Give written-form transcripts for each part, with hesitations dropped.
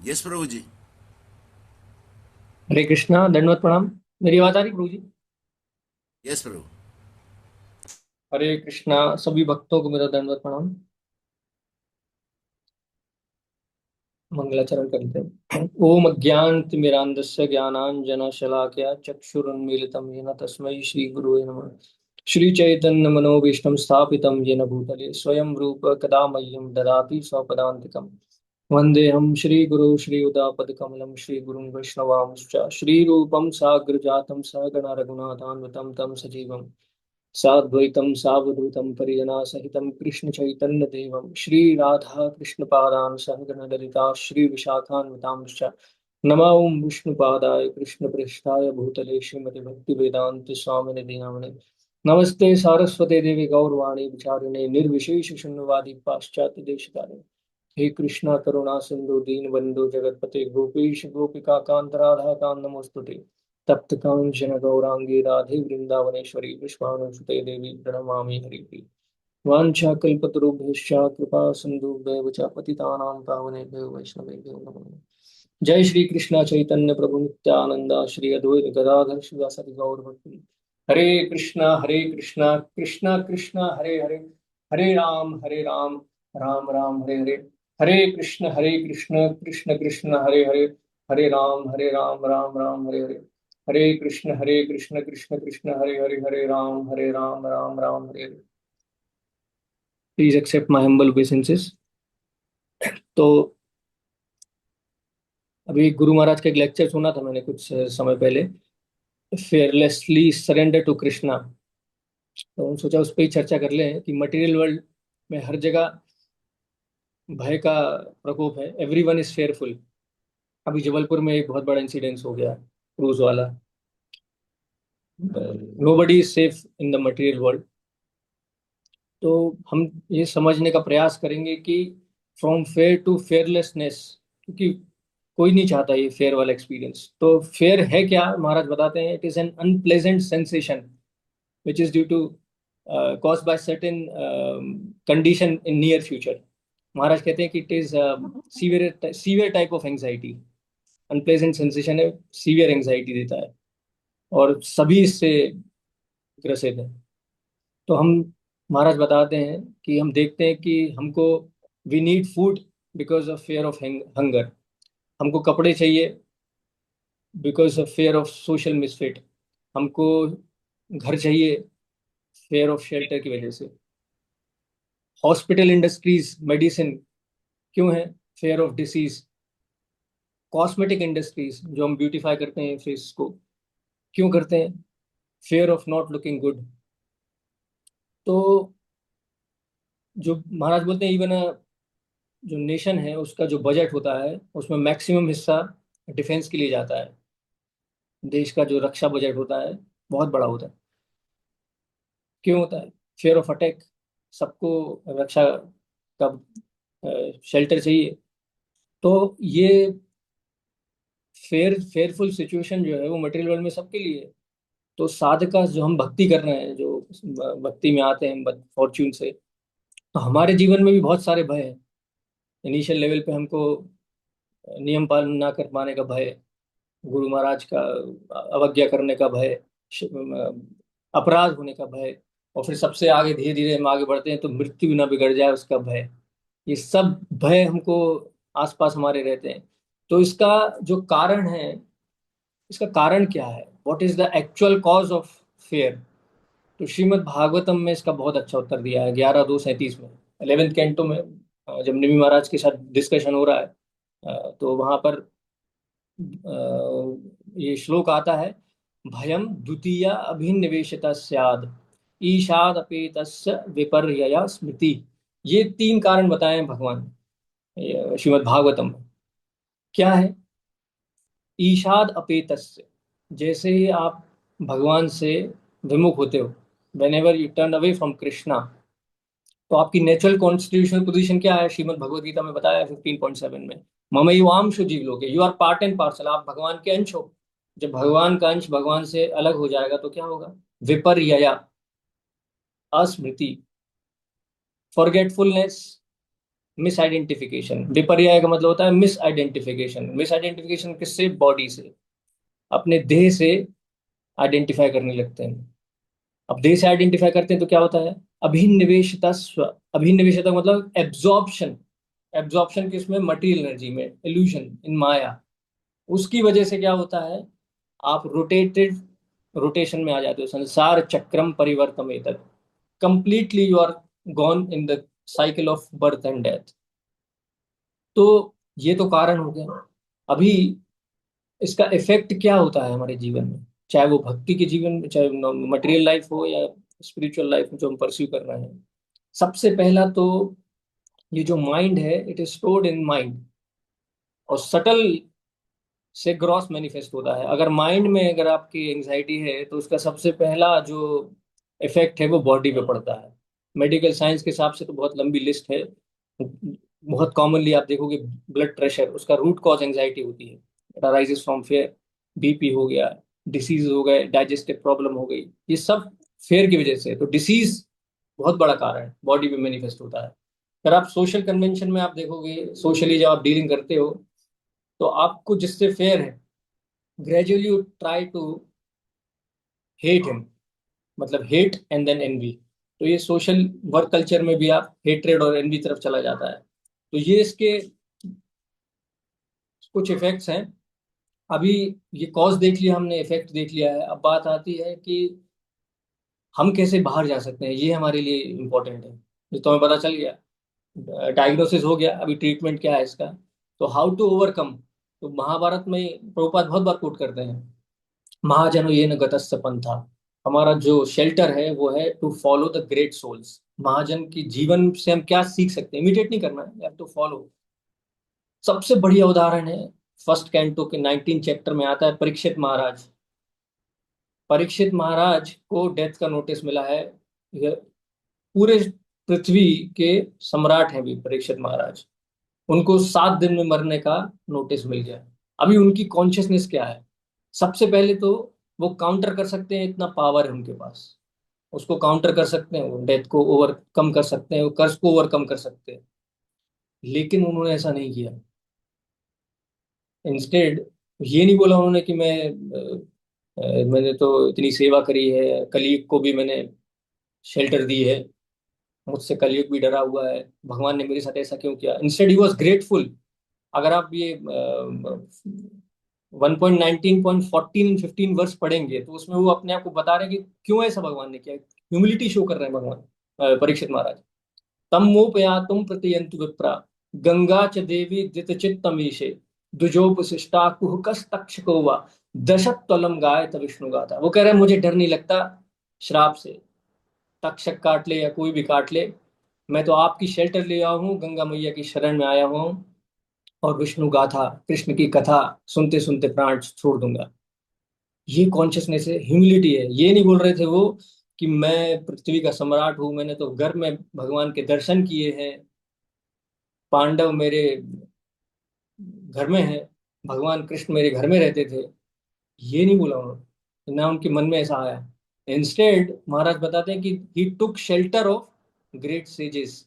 Yes प्रभु जी। हरे कृष्णा, दंडवत प्रणाम। मेरी आवाज आ रही प्रभु जी? यस प्रभु। हरे कृष्णा, सभी भक्तों को मेरा दंडवत प्रणाम। मंगलाचरण करते हैं। ओम अज्ञानतिमिरान्धस्य ज्ञानाञ्जनशलाकया चक्षुरुन्मीलितं येन तस्मै श्री गुरुवे नमः। श्री चैतन्य मनोभीष्टं स्थापितं येन भूतले स्वयं रूप कदा मह्यं ददाति स्वपदान्तिकम्। वन्देऽहं श्रीगुरु श्रीयुतापदकमलं श्रीगुरुं वैष्णवांश्च श्रीरूपं साग्रजातं सहगण रघुनाथान्वितं तं सजीवम् साद्वैतं सावधूतं परिजनासहितं कृष्णचैतन्यदेवं श्रीराधाकृष्णपादान् सहगण ललिता श्रीविशाखान्वितांश्च नमो विष्णुपादाय कृष्णप्रेष्ठाय भूतले श्रीमति भक्तिवेदान्त स्वामिनिधि नामिने नमस्ते सारस्वते देवी गौरवाणी विचारिणे निर्विशेष शून्यवादी पाश्चात्य देशकाले। हे कृष्णा करुणा सिंधु दीन बंधु जगतपते गोपीश गोपिका कांत राधा कांत नमोस्तुते। तप्त कांचन गौरांगी राधे वृंदावनेश्वरी विश्वानुसुते देवी प्रणमामि हरिप्रिय। वाञ्छाकल्पतरुभ्यश्च कृपा सिन्धुभ्येव च पतितानां पावनेभ्यो वैष्णवेभ्यो नमो नमः। जय श्री कृष्ण चैतन्य प्रभु नित्यानंद श्री अद्वैत गदाधर शिवासादि गौर भक्ति। Hare Krishna Krishna Krishna Hare Hare, Hare Ram Ram Ram Hare Hare. Hare Krishna Krishna Krishna Hare Hare, Hare Ram Ram Ram Hare Hare. Hare Krishna Krishna Krishna Hare Hare, Hare Ram Ram Ram Hare Hare. Please accept my humble obeisances. तो अभी गुरु महाराज का एक लेक्चर सुना था मैंने कुछ समय पहले, फेयरलेसली सरेंडर टू कृष्णा। तो हम सोचा उस पर ही चर्चा कर लें कि मटेरियल वर्ल्ड में हर जगह भय का प्रकोप है। Everyone is fearful. अभी जबलपुर में एक बहुत बड़ा इंसिडेंस हो गया, क्रूज वाला। Nobody is safe in the material world. तो हम ये समझने का प्रयास करेंगे कि फ्रॉम फेयर टू फेयरलेसनेस, क्योंकि कोई नहीं चाहता ये फेयर वाला एक्सपीरियंस। तो फेयर है क्या, महाराज बताते हैं, it is an unpleasant sensation which is due to caused by certain condition in near future। महाराज कहते हैं कि it is severe type of anxiety. Unpleasant sensation है, सीवियर एंजाइटी देता है और सभी इससे ग्रसित है। तो हम, महाराज बताते हैं कि हम देखते हैं कि हमको we need food because of fear of hunger. हमको कपड़े चाहिए because of fear of social misfit. हमको घर चाहिए फेयर ऑफ शेल्टर की वजह से। हॉस्पिटल इंडस्ट्रीज मेडिसिन क्यों है? Fair of disease. Cosmetic industries जो हम ब्यूटीफाई करते हैं फेस को, क्यों करते हैं? Fair of not looking good. तो जो महाराज बोलते हैं, इवन जो नेशन है उसका जो बजट होता है उसमें मैक्सिमम हिस्सा डिफेंस के लिए जाता है। देश का जो रक्षा बजट होता है बहुत बड़ा होता है। क्यों होता है? Fair of attack. सबको रक्षा का शेल्टर चाहिए। तो ये फेयरफुल सिचुएशन जो है वो मटेरियल वर्ल्ड में सबके लिए है। तो साधका जो हम भक्ति कर रहे हैं, जो भक्ति में आते हैं फॉर्च्यून से, तो हमारे जीवन में भी बहुत सारे भय हैं। इनिशियल लेवल पे हमको नियम पालन ना कर पाने का भय, गुरु महाराज का अवज्ञा करने का भय, अपराध होने का भय, और फिर सबसे आगे धीरे धीरे हम आगे बढ़ते हैं तो मृत्यु ना बिगड़ जाए उसका भय। ये सब भय हमको आसपास हमारे रहते हैं। तो इसका जो कारण है, इसका कारण क्या है? What is the actual cause of fair? तो श्रीमद् भागवतम में इसका बहुत अच्छा उत्तर दिया है 11.2.37 में, 11th कैंटो में। जब निमि महाराज के साथ डिस्कशन हो रहा है तो वहां पर ये श्लोक आता है, भयम द्वितीय अभिनिवेशित स्याद ईशाद अपेतस्य विपर्यया स्मृति। ये तीन कारण बताए हैं भगवान श्रीमद् भागवतम में। क्या है? ईशाद अपेतस्य, जैसे ही आप भगवान से विमुख होते हो, when ever U turn away from Krishna, तो आपकी नेचुरल कॉन्स्टिट्यूशनल पोजीशन क्या है? श्रीमद् भगवद गीता में बताया है 15.7 में, ममैवांशु जीवलोके, you are part and parcel, आप भगवान के अंश हो। जब भगवान का अंश भगवान से अलग हो जाएगा तो क्या होगा? विपर्यया, अस्मृति, फॉरगेटफुलनेस, मिस आइडेंटिफिकेशन। विपर्यय का मतलब होता है मिस आइडेंटिफिकेशन। मिस आइडेंटिफिकेशन किससे? बॉडी से, अपने देह से आइडेंटिफाई करने लगते हैं। अब देह से आइडेंटिफाई करते हैं तो क्या होता है? अभिनिवेशता स्व, अभिनिवेशता मतलब एब्जॉर्प्शन। एब्जॉर्प्शन किसमें? मटेरियल एनर्जी में, इल्यूजन इन माया। उसकी वजह से क्या होता है? आप रोटेटेड, रोटेशन में आ जाते हो, संसार चक्रम परिवर्तम एतत्, completely you are gone in the cycle of birth and death. तो ये तो कारण हो गया। अभी इसका इफेक्ट क्या होता है हमारे जीवन में, चाहे वो भक्ति के जीवन में, चाहे मटेरियल लाइफ हो या स्पिरिचुअल लाइफ में जो हम परस्यू कर रहे हैं। सबसे पहला तो ये जो माइंड है, it is stored in mind, और सटल से ग्रॉस मैनिफेस्ट होता है। अगर माइंड में अगर आपकी एंजाइटी है तो उसका सबसे पहला जो इफेक्ट है वो बॉडी पे पड़ता है। मेडिकल साइंस के हिसाब से तो बहुत लंबी लिस्ट है। बहुत कॉमनली आप देखोगे ब्लड प्रेशर, उसका रूट कॉज एंजाइटी होती है। It arises from fair. BP हो गया, डिसीज हो गए, डाइजेस्टिव प्रॉब्लम हो गई, ये सब फेयर की वजह से। तो डिसीज बहुत बड़ा कारण बॉडी पे मैनिफेस्ट होता है। अगर आप सोशल कन्वेंशन में आप देखोगे, सोशली जब आप डीलिंग करते हो तो आपको जिससे फेयर है, gradually you try to hate him, मतलब हेट एंड देन एनवी। तो ये सोशल वर्क कल्चर में भी आप हेट्रेड और एनवी तरफ चला जाता है। तो ये इसके कुछ इफेक्ट्स हैं। अभी ये कॉज देख लिया हमने, इफेक्ट देख लिया है, अब बात आती है कि हम कैसे बाहर जा सकते हैं। ये हमारे लिए इम्पोर्टेंट है। ये तो हमें पता चल गया, डायग्नोसिस हो गया, अभी ट्रीटमेंट क्या है इसका। तो हाउ टू ओवरकम। तो महाभारत में प्रभुपाद बहुत बार कोट करते हैं, महाजनो ये न गतस्य पंथा। हमारा जो शेल्टर है वो है to follow the great souls. महाजन की जीवन से हम क्या सीख सकते हैं? इमिटेट नहीं करना है, टू फॉलो। सबसे बढ़िया उदाहरण है, फर्स्ट कैंटो के 19 चैप्टर में आता है परीक्षित महाराज। परीक्षित महाराज को डेथ का नोटिस मिला है। यह पूरे पृथ्वी के सम्राट हैं भी परीक्षित महाराज, उनको 7 दिन में मरने का नोटिस मिल गया। अभी उनकी कॉन्शियसनेस क्या है? सबसे पहले तो वो काउंटर कर सकते हैं, इतना पावर है उनके पास, उसको काउंटर कर सकते हैं, वो डेथ को ओवरकम कर सकते हैं, वो कर्ज को ओवरकम कर सकते हैं। लेकिन उन्होंने ऐसा नहीं किया। इंस्टेड ये नहीं बोला उन्होंने कि मैंने तो इतनी सेवा करी है, कलयुग को भी मैंने शेल्टर दी है, मुझसे कलयुग भी डरा हुआ है, भगवान ने मेरे साथ ऐसा क्यों किया। Instead he was grateful. अगर आप ये 1.19.14 15 वर्ष पढ़ेंगे तो उसमें वो अपने आप को बता रहे हैं कि क्यों ऐसा भगवान ने किया। ह्यूमिलिटी शो कर रहे हैं भगवान, परीक्षित महाराज। तम मोपया तुम प्रत्यंतु विप्रा, गंगा च देवी दितचित्तमीशे, द्विजोपशिष्टा कुहकस तक्षको वा, दशत्वलम गायत विष्णु गाथा। वो कह रहे हैं मुझे डर नहीं लगता श्राप से, तक्षक काट ले या कोई भी काट ले, मैं तो आपकी शेल्टर ले आया हूँ, गंगा मैया की शरण में आया हूँ, और विष्णु गाथा, कृष्ण की कथा सुनते सुनते प्राण छोड़ दूंगा। ये कॉन्शियसनेस है, ह्यूमिलिटी है। ये नहीं बोल रहे थे वो कि मैं पृथ्वी का सम्राट हूं, मैंने तो घर में भगवान के दर्शन किए हैं, पांडव मेरे घर में है, भगवान कृष्ण मेरे घर में रहते थे। ये नहीं बोला उन्होंने, ना उनके मन में ऐसा आया। इंस्टेड महाराज बताते हैं कि he took shelter of great sages.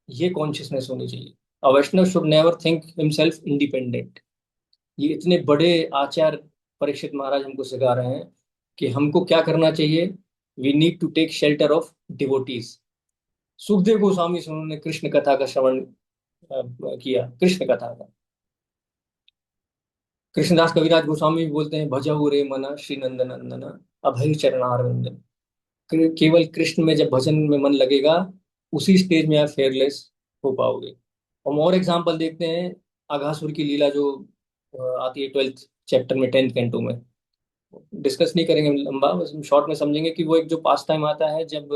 ये कॉन्शियसनेस होनी चाहिए। A Vaishnava should never think himself independent. ये इतने बड़े आचार्य परीक्षित महाराज हमको सिखा रहे हैं कि हमको क्या करना चाहिए। We need to take shelter of devotees. Sukhdev Goswami से उन्होंने कृष्ण कथा का श्रवण किया, कृष्ण कथा का। कृष्णदास कविराज गोस्वामी भी बोलते हैं, भजहु रे मन श्री नंदन नंदन, अभय चरणारविंद। केवल कृष्ण में जब भजन में मन लगेगा, उसी स्टेज में आप फेयरलेस हो पाओगे। हम और एग्जाम्पल देखते हैं, अघासुर की लीला जो आती है 12th चैप्टर में, 10th कैंटो में। डिस्कस नहीं करेंगे लंबा, बस शॉर्ट में समझेंगे कि वो एक जो पास टाइम आता है जब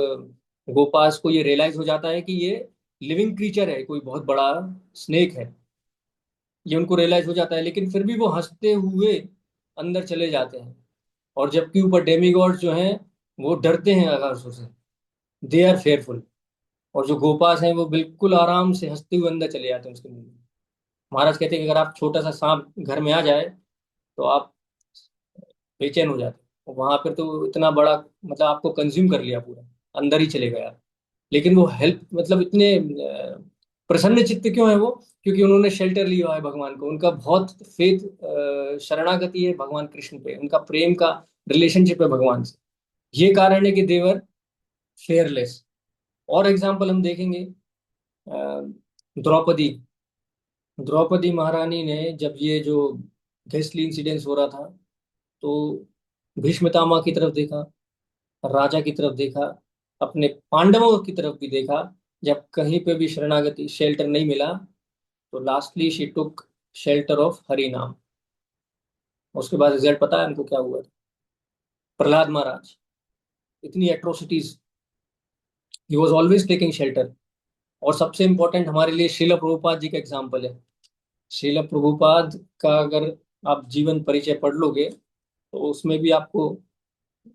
गोपास को ये रियलाइज हो जाता है कि ये लिविंग क्रीचर है, कोई बहुत बड़ा स्नेक है। ये उनको रियलाइज हो जाता है, लेकिन फिर भी वो हंसते हुए अंदर चले जाते हैं। और जबकि ऊपर डेमीगॉड्स जो हैं वो डरते हैं अगासुर से, दे आर फेयरफुल। और जो गोपास हैं वो बिल्कुल आराम से हंसते हुए अंदर चले जाते हैं उसके मुंह में। महाराज कहते हैं कि अगर आप छोटा सा सांप घर में आ जाए तो आप बेचैन हो जाते हो। वहां पर तो इतना बड़ा, मतलब आपको कंज्यूम कर लिया पूरा, अंदर ही चले गया। लेकिन वो हेल्प, मतलब इतने प्रसन्न चित्त क्यों है वो? क्योंकि उन्होंने शेल्टर लिया है भगवान को, उनका बहुत फेथ, शरणागति है भगवान कृष्ण पे, उनका प्रेम का रिलेशनशिप है भगवान से। ये कारण है कि देवर फेयरलेस। और एग्जाम्पल हम देखेंगे, द्रौपदी। द्रौपदी महारानी ने जब ये जो घिसली इंसिडेंस हो रहा था, तो भीष्म पितामह की तरफ देखा, राजा की तरफ देखा, अपने पांडवों की तरफ भी देखा। जब कहीं पे भी शरणागति शेल्टर नहीं मिला, तो lastly she took shelter of Hari नाम। उसके बाद रिजल्ट पता है हमको क्या हुआ था? प्रहलाद महाराज, इतनी atrocities, he was always taking shelter. और सबसे इंपॉर्टेंट हमारे लिए श्रील प्रभुपाद जी का एग्जाम्पल है। श्रील प्रभुपाद का अगर आप जीवन परिचय पढ़ लोगे, तो उसमें भी आपको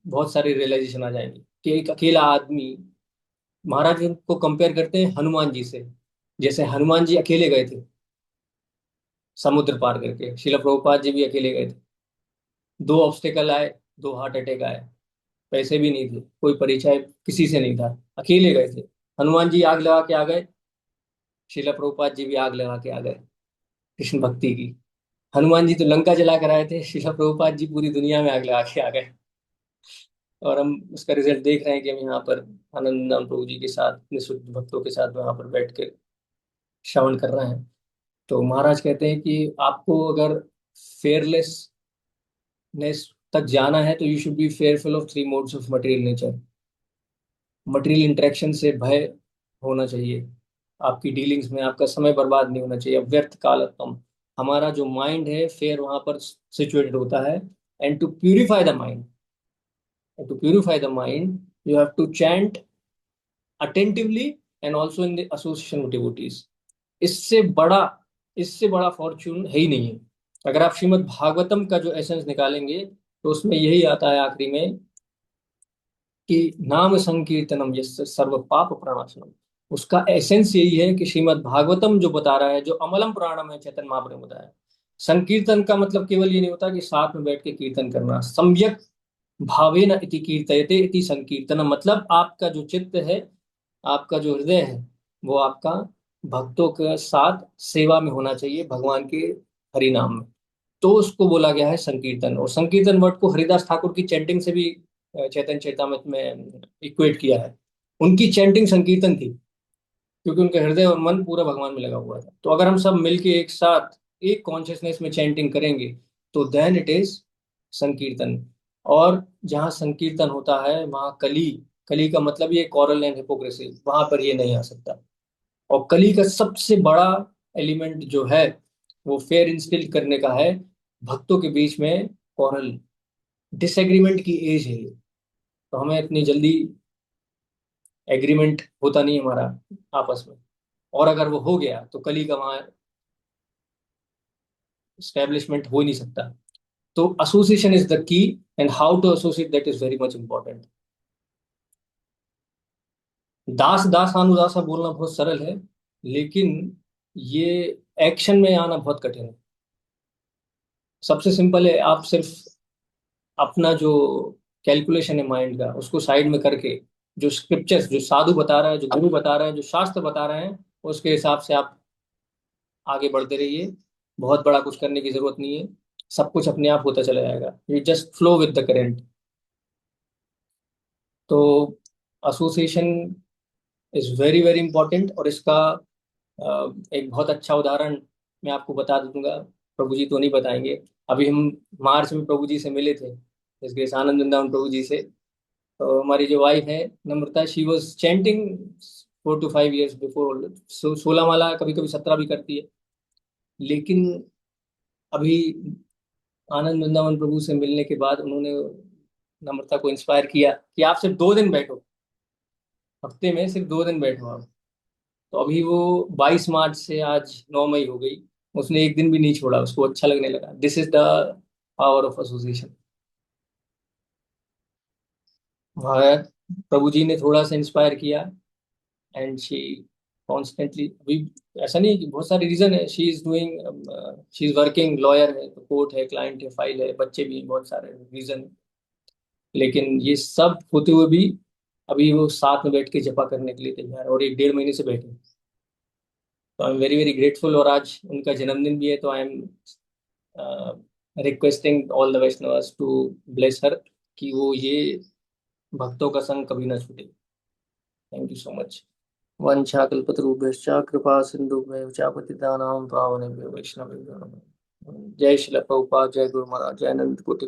बहुत सारी रियलाइजेशन आ जाएंगी कि एक अकेला आदमी, महाराज को कंपेयर करते हैं हनुमान जी से। जैसे हनुमान जी अकेले गए थे समुद्र पार करके, श्रील प्रभुपाद जी भी अकेले गए थे। दो ऑब्स्टेकल आए, दो हार्ट अटैक आए, पैसे भी नहीं थे, कोई परिचय किसी से नहीं था, अकेले गए थे। हनुमान जी आग लगा के आ गए, श्रील प्रभुपाद जी भी आग लगा के आ गए कृष्ण भक्ति की। हनुमान जी तो लंका जला कर आए थे, श्रील प्रभुपाद जी पूरी दुनिया में आग लगा के आ गए। और हम उसका रिजल्ट देख रहे हैं कि हम यहाँ पर आनंद नाम प्रभु जी के साथ, अपने शुद्ध भक्तों के साथ वहाँ पर बैठ के श्रवण कर रहे हैं। तो महाराज कहते हैं कि आपको अगर फेयरलेसनेस तक जाना है, तो you should be fearful of three modes of material nature. Material interaction से भय होना चाहिए आपकी डीलिंग्स में, आपका समय बर्बाद नहीं होना चाहिए, व्यर्थ कालत्म। हमारा जो माइंड है फेयर वहां पर सिचुएटेड होता है। And to purify the mind you have to chant attentively and also in the association with devotees. इससे बड़ा इससे बड़ा फॉर्च्यून है ही नहीं है। अगर आप श्रीमद् भागवतम का जो एसेंस निकालेंगे, तो उसमें यही आता है आखिरी में कि नाम संकीर्तनम यस्य सर्व पाप प्रणाशनम। उसका एसेंस यही है कि श्रीमद् भागवतम जो बता रहा है, जो अमलम पुराणम है, चैतन्य महाप्रभु ने बताया। संकीर्तन का मतलब केवल ये नहीं होता कि साथ में बैठ के कीर्तन करना। सम्यक भावेन इति कीर्तयते इति संकीर्तन, मतलब आपका जो चित्त है, आपका जो हृदय है, वो आपका भक्तों के साथ सेवा में होना चाहिए, भगवान के हरि नाम में। तो उसको बोला गया है संकीर्तन। और संकीर्तन वर्ड को हरिदास ठाकुर की चैंटिंग से भी चैतन्य चैतामृत में इक्वेट किया है। उनकी चैंटिंग संकीर्तन थी, क्योंकि उनका हृदय और मन पूरा भगवान में लगा हुआ था। तो अगर हम सब मिलके एक साथ एक कॉन्शियसनेस में चैंटिंग करेंगे, तो देन इट इज संकीर्तन। और जहाँ संकीर्तन होता है वहाँ कली, कली का मतलब ये कॉरल एंड हिपोक्रेसी, वहां पर ये नहीं आ सकता। और कली का सबसे बड़ा एलिमेंट जो है, वो फेयर इंस्टिल करने का है भक्तों के बीच में। कॉरल डिसएग्रीमेंट की एज है ये। तो हमें इतनी जल्दी एग्रीमेंट होता नहीं है हमारा आपस में। और अगर वो हो गया तो कली का वहाँ स्टैब्लिशमेंट हो ही नहीं सकता। तो association is the key, and how to associate, that is very much important. दास दास अनुदासा बोलना बहुत सरल है, लेकिन ये एक्शन में आना बहुत कठिन है। सबसे सिंपल है, आप सिर्फ अपना जो कैलकुलेशन है माइंड का, उसको साइड में करके, जो स्क्रिप्चर्स, जो साधु बता रहा है, जो गुरु बता रहा है, जो शास्त्र बता रहे हैं, उसके हिसाब से आप आगे बढ़ते रहिए। बहुत बड़ा कुछ करने की जरूरत नहीं है, सब कुछ अपने आप होता चला जाएगा। You just flow with the current. तो association is very very important. और इसका एक बहुत अच्छा उदाहरण मैं आपको बता दूंगा। प्रभु जी तो नहीं बताएंगे। अभी हम मार्च में प्रभु जी से मिले थे, इसके आनंद वृंदावन प्रभु जी से। तो हमारी जो वाइफ है Namrata, she was chanting 4 to 5 years before. 16 माला, कभी कभी 17 भी करती है। लेकिन अभी आनंद वृंदावन प्रभु से मिलने के बाद उन्होंने नम्रता को इंस्पायर किया कि आप सिर्फ 2 दिन बैठो, हफ्ते में सिर्फ 2 दिन बैठो आप। तो अभी वो 22 मार्च से आज 9 मई हो गई, उसने एक दिन भी नहीं छोड़ा, उसको अच्छा लगने लगा। This is the power of association. Prabhu ji ने थोड़ा सा इंस्पायर किया, एंड शी कॉन्स्टेंटली। अभी ऐसा नहीं है कि बहुत सारे रीजन है, शी इज वर्किंग, लॉयर है तो कोर्ट है, क्लाइंट है, फाइल है, बच्चे भी हैं, बहुत सारे रीजन। लेकिन ये सब होते हुए भी अभी वो साथ में बैठ के जपा करने के लिए तैयार है, और 1 डेढ़ महीने से बैठे हैं। तो I am very very grateful. और आज उनका जन्मदिन भी है, तो I am requesting all the Vaishnavas to bless her, कि वो ये भक्तों का संग कभी ना छूटे। Thank you so much. वंशाकल्पतरुभ्यश्च कृपा सिन्धुभ्यः च पतितानां पावनेभ्यो वैष्णवेभ्यो नमः। जय श्रील प्रभुपाद, जय गुरु महाराज, जय अनंत कोटि।